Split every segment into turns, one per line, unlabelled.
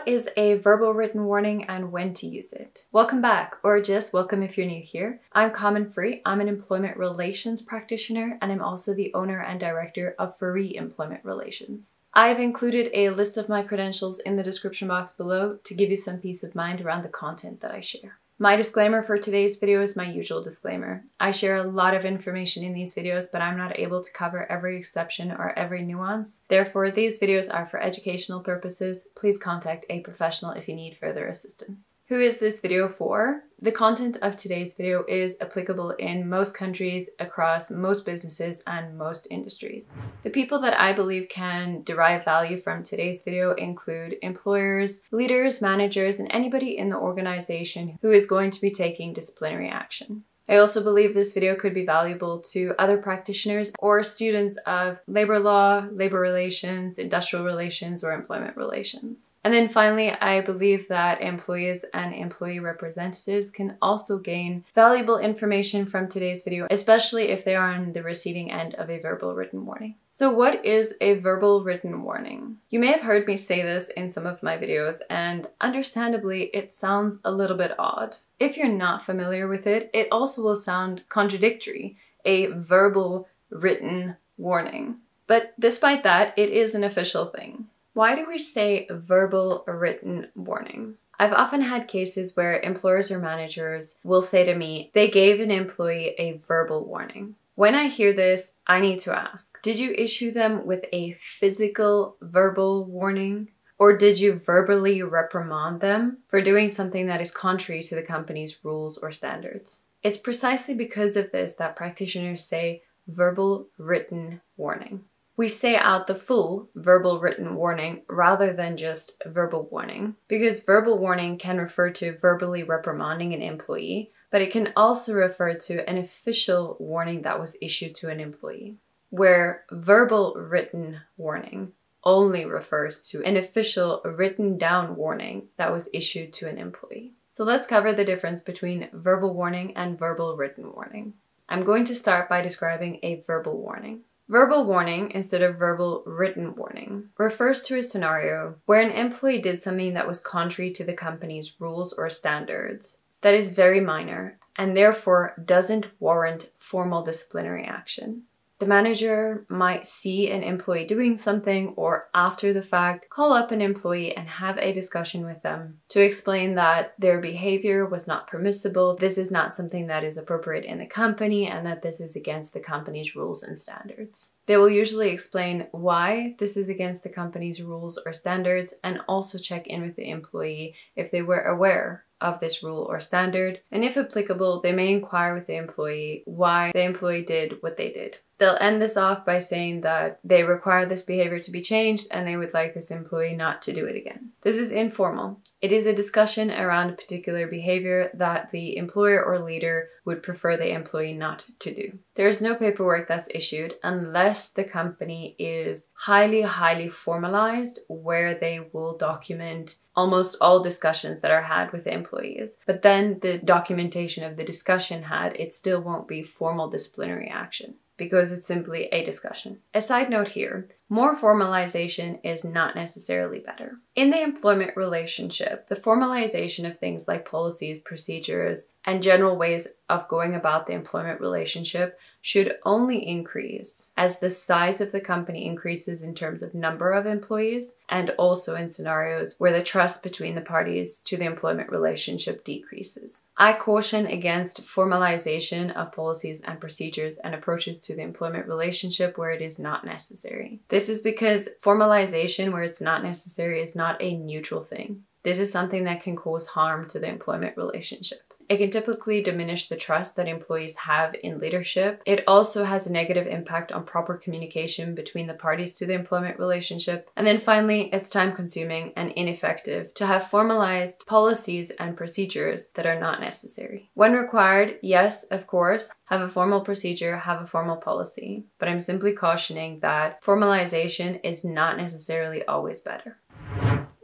What is a verbal written warning and when to use it? Welcome back, or just welcome if you're new here. I'm Common Free. I'm an employment relations practitioner, and I'm also the owner and director of Free Employment Relations. I've included a list of my credentials in the description box below to give you some peace of mind around the content that I share. My disclaimer for today's video is my usual disclaimer. I share a lot of information in these videos, but I'm not able to cover every exception or every nuance. Therefore, these videos are for educational purposes. Please contact a professional if you need further assistance. Who is this video for? The content of today's video is applicable in most countries, across most businesses, and most industries. The people that I believe can derive value from today's video include employers, leaders, managers, and anybody in the organization who is going to be taking disciplinary action. I also believe this video could be valuable to other practitioners or students of labor law, labor relations, industrial relations, or employment relations. And then finally, I believe that employees and employee representatives can also gain valuable information from today's video, especially if they are on the receiving end of a verbal written warning. So what is a verbal written warning? You may have heard me say this in some of my videos, and understandably, it sounds a little bit odd. If you're not familiar with it, it also will sound contradictory, a verbal written warning. But despite that, it is an official thing. Why do we say verbal written warning? I've often had cases where employers or managers will say to me, they gave an employee a verbal warning. When I hear this, I need to ask, did you issue them with a physical verbal warning? Or did you verbally reprimand them for doing something that is contrary to the company's rules or standards? It's precisely because of this that practitioners say verbal written warning. We say out the full verbal written warning rather than just verbal warning, because verbal warning can refer to verbally reprimanding an employee, but it can also refer to an official warning that was issued to an employee, where verbal written warning only refers to an official written down warning that was issued to an employee. So let's cover the difference between verbal warning and verbal written warning. I'm going to start by describing a verbal warning. Verbal warning, instead of verbal written warning, refers to a scenario where an employee did something that was contrary to the company's rules or standards, that is very minor, and therefore doesn't warrant formal disciplinary action. The manager might see an employee doing something, or after the fact, call up an employee and have a discussion with them to explain that their behavior was not permissible, this is not something that is appropriate in the company, and that this is against the company's rules and standards. They will usually explain why this is against the company's rules or standards, and also check in with the employee if they were aware of this rule or standard, and if applicable, they may inquire with the employee why the employee did what they did. They'll end this off by saying that they require this behavior to be changed and they would like this employee not to do it again. This is informal. It is a discussion around a particular behavior that the employer or leader would prefer the employee not to do. There is no paperwork that's issued unless the company is highly formalized, where they will document almost all discussions that are had with the employees. But then the documentation of the discussion had, it still won't be formal disciplinary action, because it's simply a discussion. A side note here, more formalization is not necessarily better. In the employment relationship, the formalization of things like policies, procedures, and general ways of going about the employment relationship should only increase as the size of the company increases in terms of number of employees, and also in scenarios where the trust between the parties to the employment relationship decreases. I caution against formalization of policies and procedures and approaches to the employment relationship where it is not necessary. This is because formalization where it's not necessary is not a neutral thing. This is something that can cause harm to the employment relationship. It can typically diminish the trust that employees have in leadership. It also has a negative impact on proper communication between the parties to the employment relationship. And then finally, it's time-consuming and ineffective to have formalized policies and procedures that are not necessary. When required, yes, of course, have a formal procedure, have a formal policy. But I'm simply cautioning that formalization is not necessarily always better.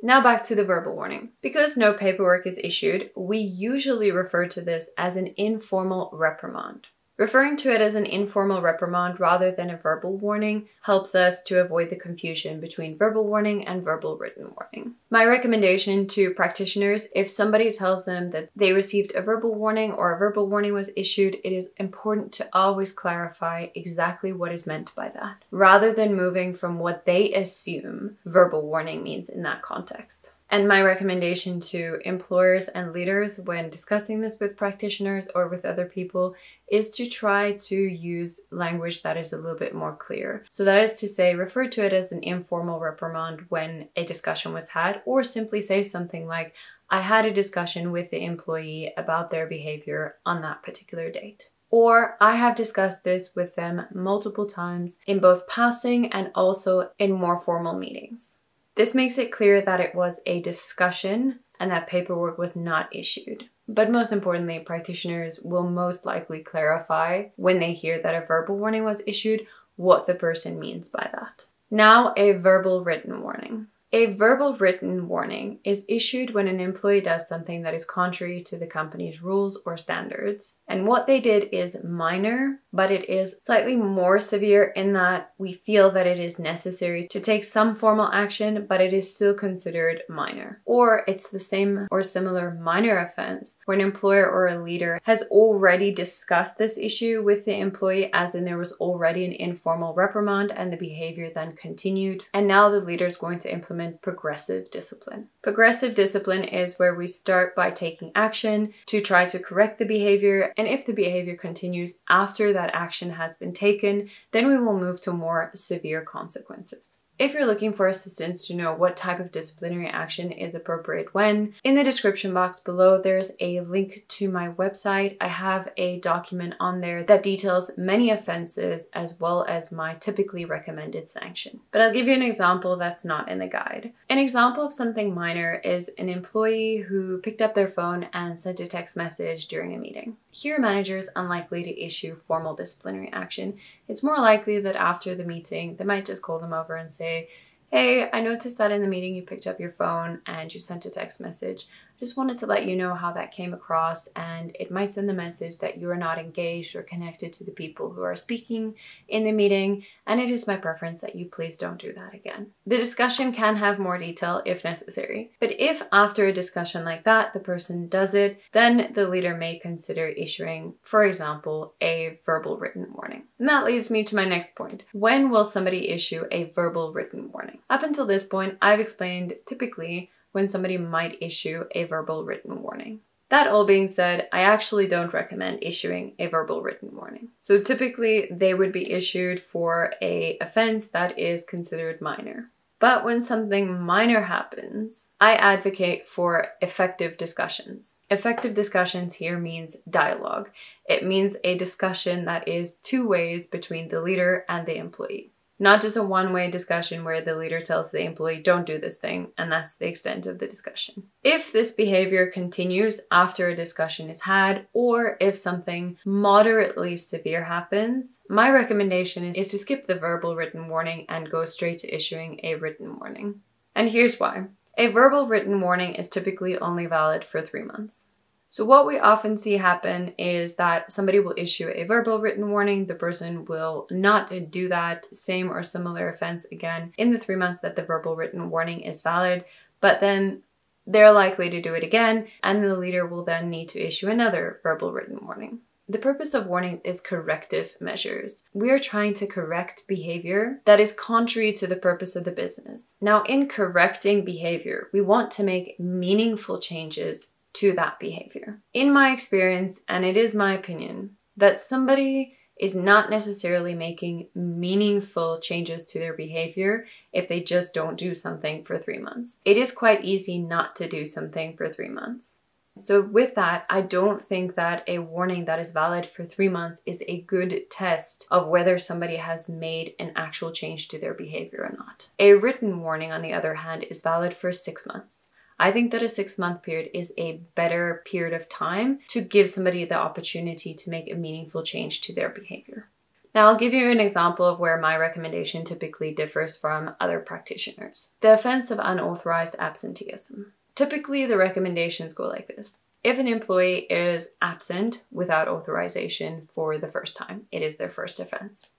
Now back to the verbal warning. Because no paperwork is issued, we usually refer to this as an informal reprimand. Referring to it as an informal reprimand rather than a verbal warning helps us to avoid the confusion between verbal warning and verbal written warning. My recommendation to practitioners, if somebody tells them that they received a verbal warning or a verbal warning was issued, it is important to always clarify exactly what is meant by that, rather than moving from what they assume verbal warning means in that context. And my recommendation to employers and leaders when discussing this with practitioners or with other people is to try to use language that is a little bit more clear. So that is to say, refer to it as an informal reprimand when a discussion was had, or simply say something like, I had a discussion with the employee about their behavior on that particular date. Or I have discussed this with them multiple times in both passing and also in more formal meetings. This makes it clear that it was a discussion and that paperwork was not issued. But most importantly, practitioners will most likely clarify when they hear that a verbal warning was issued what the person means by that. Now, a verbal written warning. A verbal written warning is issued when an employee does something that is contrary to the company's rules or standards. And what they did is minor, but it is slightly more severe in that we feel that it is necessary to take some formal action, but it is still considered minor. Or it's the same or similar minor offense where an employer or a leader has already discussed this issue with the employee, as in there was already an informal reprimand and the behavior then continued. And now the leader is going to implement progressive discipline. Progressive discipline is where we start by taking action to try to correct the behavior, and if the behavior continues after that action has been taken, then we will move to more severe consequences. If you're looking for assistance to know what type of disciplinary action is appropriate when, in the description box below there's a link to my website. I have a document on there that details many offenses as well as my typically recommended sanction. But I'll give you an example that's not in the guide. An example of something minor is an employee who picked up their phone and sent a text message during a meeting. Here, a manager is unlikely to issue formal disciplinary action. It's more likely that after the meeting, they might just call them over and say, hey, I noticed that in the meeting you picked up your phone and you sent a text message. Just wanted to let you know how that came across, and it might send the message that you are not engaged or connected to the people who are speaking in the meeting, and it is my preference that you please don't do that again. The discussion can have more detail if necessary, but if after a discussion like that the person does it, then the leader may consider issuing, for example, a verbal written warning. And that leads me to my next point. When will somebody issue a verbal written warning? Up until this point, I've explained typically when somebody might issue a verbal written warning. That all being said, I actually don't recommend issuing a verbal written warning. So typically they would be issued for an offense that is considered minor. But when something minor happens, I advocate for effective discussions. Effective discussions here means dialogue. It means a discussion that is two ways between the leader and the employee. Not just a one-way discussion where the leader tells the employee, don't do this thing, and that's the extent of the discussion. If this behavior continues after a discussion is had, or if something moderately severe happens, my recommendation is to skip the verbal written warning and go straight to issuing a written warning. And here's why. A verbal written warning is typically only valid for 3 months. So what we often see happen is that somebody will issue a verbal written warning, the person will not do that same or similar offense again in the 3 months that the verbal written warning is valid, but then they're likely to do it again, and the leader will then need to issue another verbal written warning. The purpose of warning is corrective measures. We are trying to correct behavior that is contrary to the purpose of the business. Now, in correcting behavior, we want to make meaningful changes to that behavior. In my experience, and it is my opinion, that somebody is not necessarily making meaningful changes to their behavior if they just don't do something for 3 months. It is quite easy not to do something for 3 months. So with that, I don't think that a warning that is valid for 3 months is a good test of whether somebody has made an actual change to their behavior or not. A written warning, on the other hand, is valid for 6 months. I think that a 6-month period is a better period of time to give somebody the opportunity to make a meaningful change to their behavior. Now, I'll give you an example of where my recommendation typically differs from other practitioners. The offense of unauthorized absenteeism. Typically, the recommendations go like this. If an employee is absent without authorization for the first time, it is their first offense.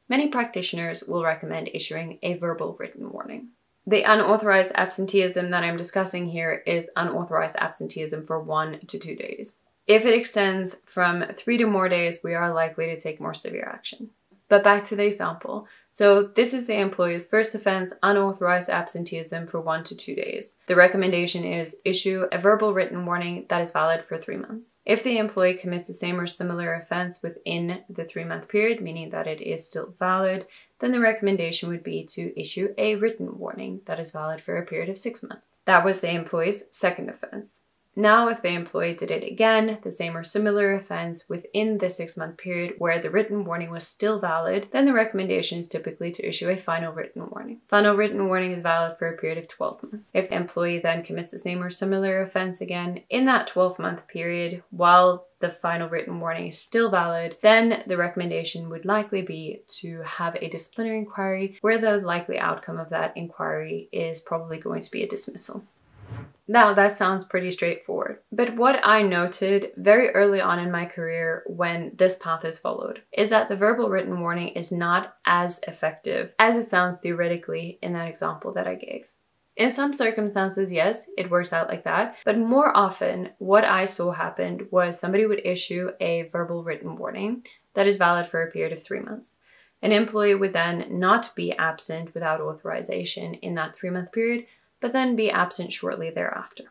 Many practitioners will recommend issuing a verbal written warning. The unauthorized absenteeism that I'm discussing here is unauthorized absenteeism for 1 to 2 days. If it extends from 3 to more days, we are likely to take more severe action. But back to the example. So this is the employee's first offense, unauthorized absenteeism for 1 to 2 days. The recommendation is issue a verbal written warning that is valid for 3 months. If the employee commits the same or similar offense within the 3-month period, meaning that it is still valid, then the recommendation would be to issue a written warning that is valid for a period of 6 months. That was the employee's second offense. Now, if the employee did it again, the same or similar offense within the 6-month period where the written warning was still valid, then the recommendation is typically to issue a final written warning. Final written warning is valid for a period of 12 months. If the employee then commits the same or similar offense again in that 12-month period while the final written warning is still valid, then the recommendation would likely be to have a disciplinary inquiry where the likely outcome of that inquiry is probably going to be a dismissal. Now that sounds pretty straightforward, but what I noted very early on in my career when this path is followed is that the verbal written warning is not as effective as it sounds theoretically in that example that I gave. In some circumstances, yes, it works out like that, but more often what I saw happened was somebody would issue a verbal written warning that is valid for a period of 3 months. An employee would then not be absent without authorization in that 3-month period, but then be absent shortly thereafter.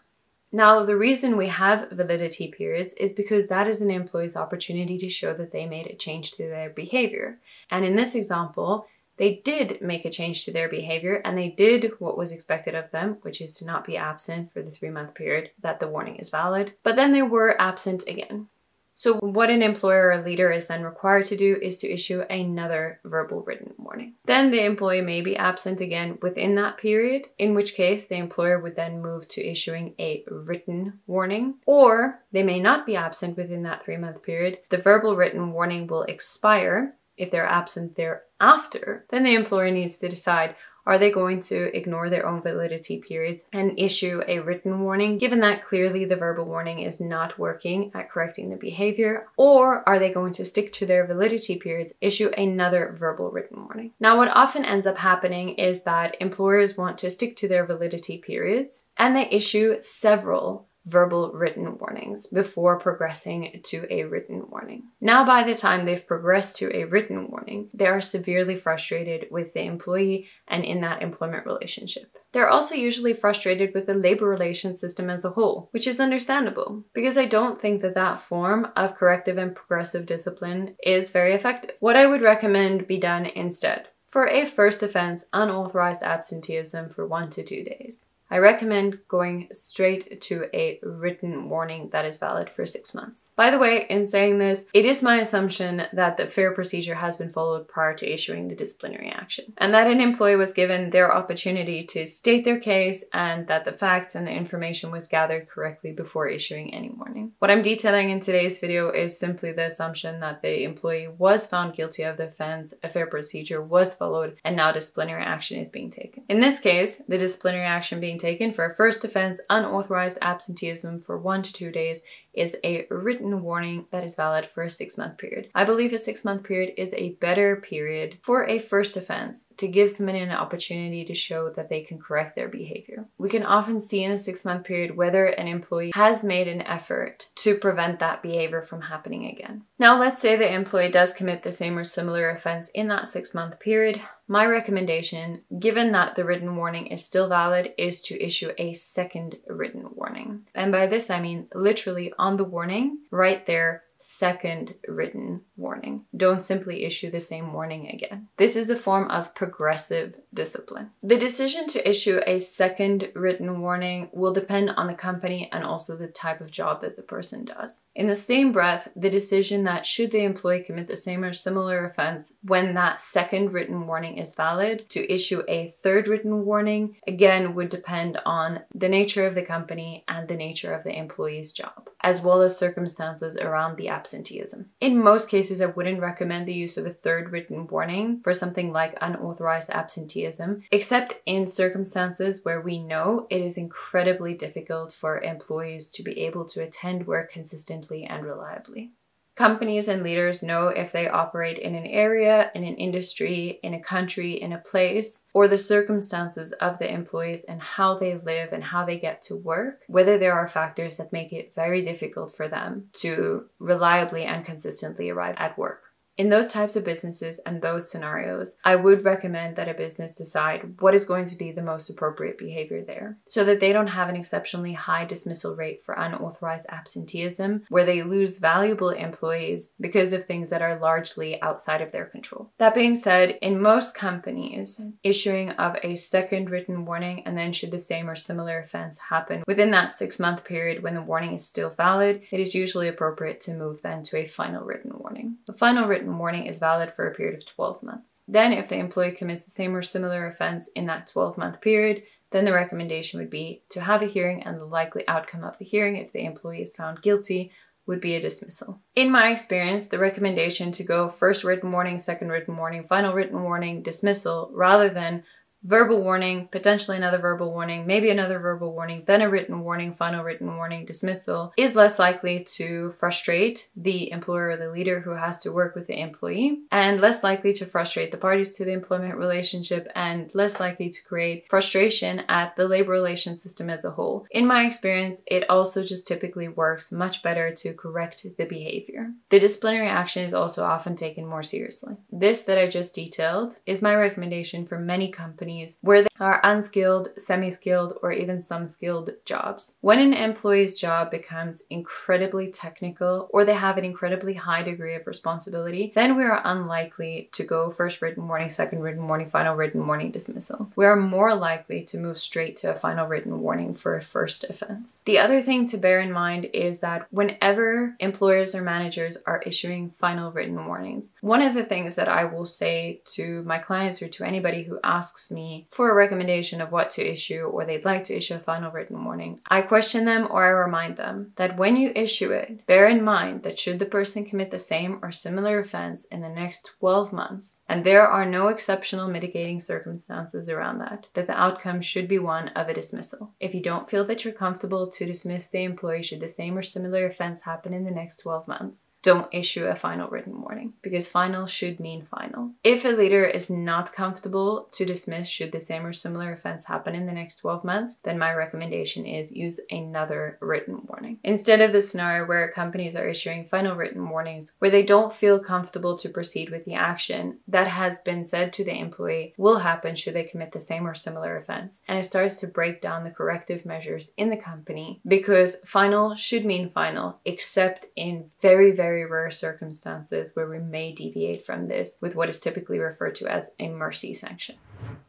Now, the reason we have validity periods is because that is an employee's opportunity to show that they made a change to their behavior. And in this example, they did make a change to their behavior and they did what was expected of them, which is to not be absent for the 3-month period that the warning is valid, but then they were absent again. So what an employer or leader is then required to do is to issue another verbal written warning. Then the employee may be absent again within that period, in which case the employer would then move to issuing a written warning, or they may not be absent within that 3-month period. The verbal written warning will expire. If they're absent thereafter, then the employer needs to decide, are they going to ignore their own validity periods and issue a written warning, given that clearly the verbal warning is not working at correcting the behavior? Or are they going to stick to their validity periods, issue another verbal written warning? Now, what often ends up happening is that employers want to stick to their validity periods and they issue several verbal written warnings before progressing to a written warning. Now, by the time they've progressed to a written warning, they are severely frustrated with the employee and in that employment relationship. They're also usually frustrated with the labor relations system as a whole, which is understandable because I don't think that that form of corrective and progressive discipline is very effective. What I would recommend be done instead: for a first offense, unauthorized absenteeism for 1 to 2 days, I recommend going straight to a written warning that is valid for 6 months. By the way, in saying this, it is my assumption that the fair procedure has been followed prior to issuing the disciplinary action, and that an employee was given their opportunity to state their case and that the facts and the information was gathered correctly before issuing any warning. What I'm detailing in today's video is simply the assumption that the employee was found guilty of the offense, a fair procedure was followed, and now disciplinary action is being taken. In this case, the disciplinary action being taken for a first offense, unauthorized absenteeism for 1 to 2 days, is a written warning that is valid for a 6-month period. I believe a 6-month period is a better period for a first offense to give somebody an opportunity to show that they can correct their behavior. We can often see in a 6-month period whether an employee has made an effort to prevent that behavior from happening again. Now, let's say the employee does commit the same or similar offense in that 6-month period. My recommendation, given that the written warning is still valid, is to issue a second written warning. And by this, I mean literally on the warning, right there, second written warning. Don't simply issue the same warning again. This is a form of progressive discipline. The decision to issue a second written warning will depend on the company and also the type of job that the person does. In the same breath, the decision that should the employee commit the same or similar offense when that second written warning is valid, to issue a third written warning, again, would depend on the nature of the company and the nature of the employee's job, as well as circumstances around the absenteeism. In most cases, I wouldn't recommend the use of a third written warning for something like unauthorized absenteeism, except in circumstances where we know it is incredibly difficult for employees to be able to attend work consistently and reliably. Companies and leaders know if they operate in an area, in an industry, in a country, in a place, or the circumstances of the employees and how they live and how they get to work, whether there are factors that make it very difficult for them to reliably and consistently arrive at work. In those types of businesses and those scenarios, I would recommend that a business decide what is going to be the most appropriate behavior there, so that they don't have an exceptionally high dismissal rate for unauthorized absenteeism, where they lose valuable employees because of things that are largely outside of their control. That being said, in most companies, issuing of a second written warning, and then should the same or similar offense happen within that 6-month period when the warning is still valid, it is usually appropriate to move then to a final written warning. The final written warning is valid for a period of 12 months. Then if the employee commits the same or similar offense in that 12-month period, then the recommendation would be to have a hearing, and the likely outcome of the hearing, if the employee is found guilty, would be a dismissal. In my experience, the recommendation to go first written warning, second written warning, final written warning, dismissal, rather than verbal warning, potentially another verbal warning, maybe another verbal warning, then a written warning, final written warning, dismissal, is less likely to frustrate the employer or the leader who has to work with the employee, and less likely to frustrate the parties to the employment relationship, and less likely to create frustration at the labor relations system as a whole. In my experience, it also just typically works much better to correct the behavior. The disciplinary action is also often taken more seriously. This that I just detailed is my recommendation for many companies where they are unskilled, semi-skilled, or even some skilled jobs. When an employee's job becomes incredibly technical, or they have an incredibly high degree of responsibility, then we are unlikely to go first written warning, second written warning, final written warning, dismissal. We are more likely to move straight to a final written warning for a first offense. The other thing to bear in mind is that whenever employers or managers are issuing final written warnings, one of the things that I will say to my clients or to anybody who asks me for a recommendation of what to issue, or they'd like to issue a final written warning, I question them or I remind them that when you issue it, bear in mind that should the person commit the same or similar offense in the next 12 months, and there are no exceptional mitigating circumstances around that the outcome should be one of a dismissal. If you don't feel that you're comfortable to dismiss the employee should the same or similar offense happen in the next 12 months, don't issue a final written warning, because final should mean final. If a leader is not comfortable to dismiss should the same or similar offense happen in the next 12 months, then my recommendation is use another written warning. Instead of the scenario where companies are issuing final written warnings where they don't feel comfortable to proceed with the action that has been said to the employee will happen should they commit the same or similar offense, and it starts to break down the corrective measures in the company, because final should mean final, except in very, very rare circumstances where we may deviate from this with what is typically referred to as a mercy sanction.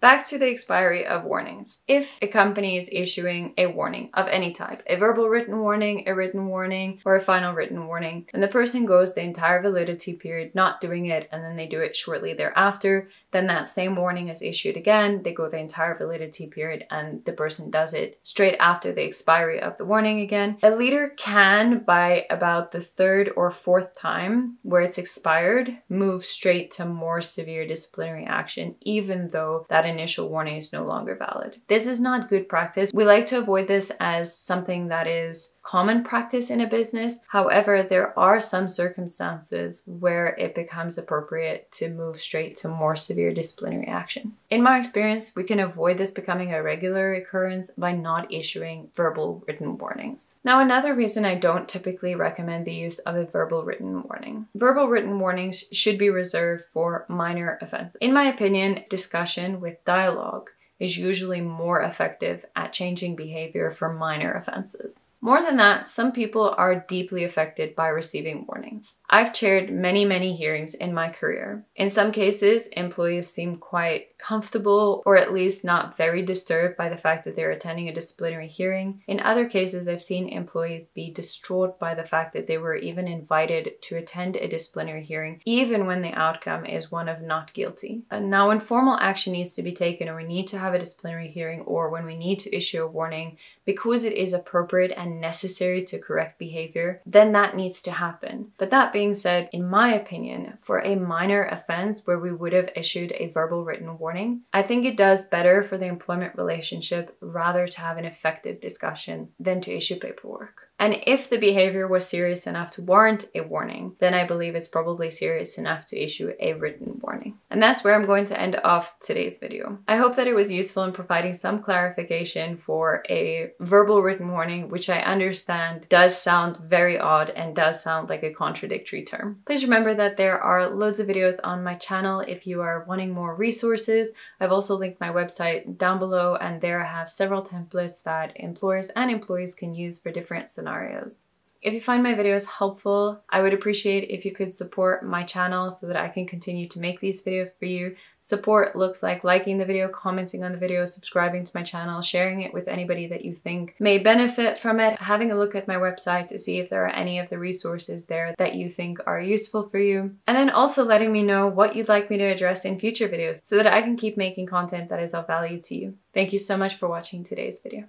Back to the expiry of warnings. If a company is issuing a warning of any type, a verbal written warning, a written warning, or a final written warning, and the person goes the entire validity period not doing it, and then they do it shortly thereafter, then that same warning is issued again, they go the entire validity period, and the person does it straight after the expiry of the warning again. A leader can, by about the third or fourth time where it's expired, move straight to more severe disciplinary action, even though that initial warning is no longer valid. This is not good practice. We like to avoid this as something that is common practice in a business. However, there are some circumstances where it becomes appropriate to move straight to more severe disciplinary action. In my experience, we can avoid this becoming a regular occurrence by not issuing verbal written warnings. Now, another reason I don't typically recommend the use of a verbal written warning. Verbal written warnings should be reserved for minor offenses. In my opinion, discussion with dialogue is usually more effective at changing behavior for minor offenses. More than that, some people are deeply affected by receiving warnings. I've chaired many hearings in my career. In some cases, employees seem quite comfortable, or at least not very disturbed by the fact that they're attending a disciplinary hearing. In other cases, I've seen employees be distraught by the fact that they were even invited to attend a disciplinary hearing, even when the outcome is one of not guilty. Now, when formal action needs to be taken, or we need to have a disciplinary hearing, or when we need to issue a warning, because it is appropriate and and necessary to correct behavior, then that needs to happen. But that being said, in my opinion, for a minor offense where we would have issued a verbal written warning, I think it does better for the employment relationship rather to have an effective discussion than to issue paperwork. And if the behavior was serious enough to warrant a warning, then I believe it's probably serious enough to issue a written warning. And that's where I'm going to end off today's video. I hope that it was useful in providing some clarification for a verbal written warning, which I understand does sound very odd and does sound like a contradictory term. Please remember that there are loads of videos on my channel if you are wanting more resources. I've also linked my website down below, and there I have several templates that employers and employees can use for different scenarios. If you find my videos helpful, I would appreciate if you could support my channel so that I can continue to make these videos for you. Support looks like liking the video, commenting on the video, subscribing to my channel, sharing it with anybody that you think may benefit from it, having a look at my website to see if there are any of the resources there that you think are useful for you, and then also letting me know what you'd like me to address in future videos so that I can keep making content that is of value to you. Thank you so much for watching today's video.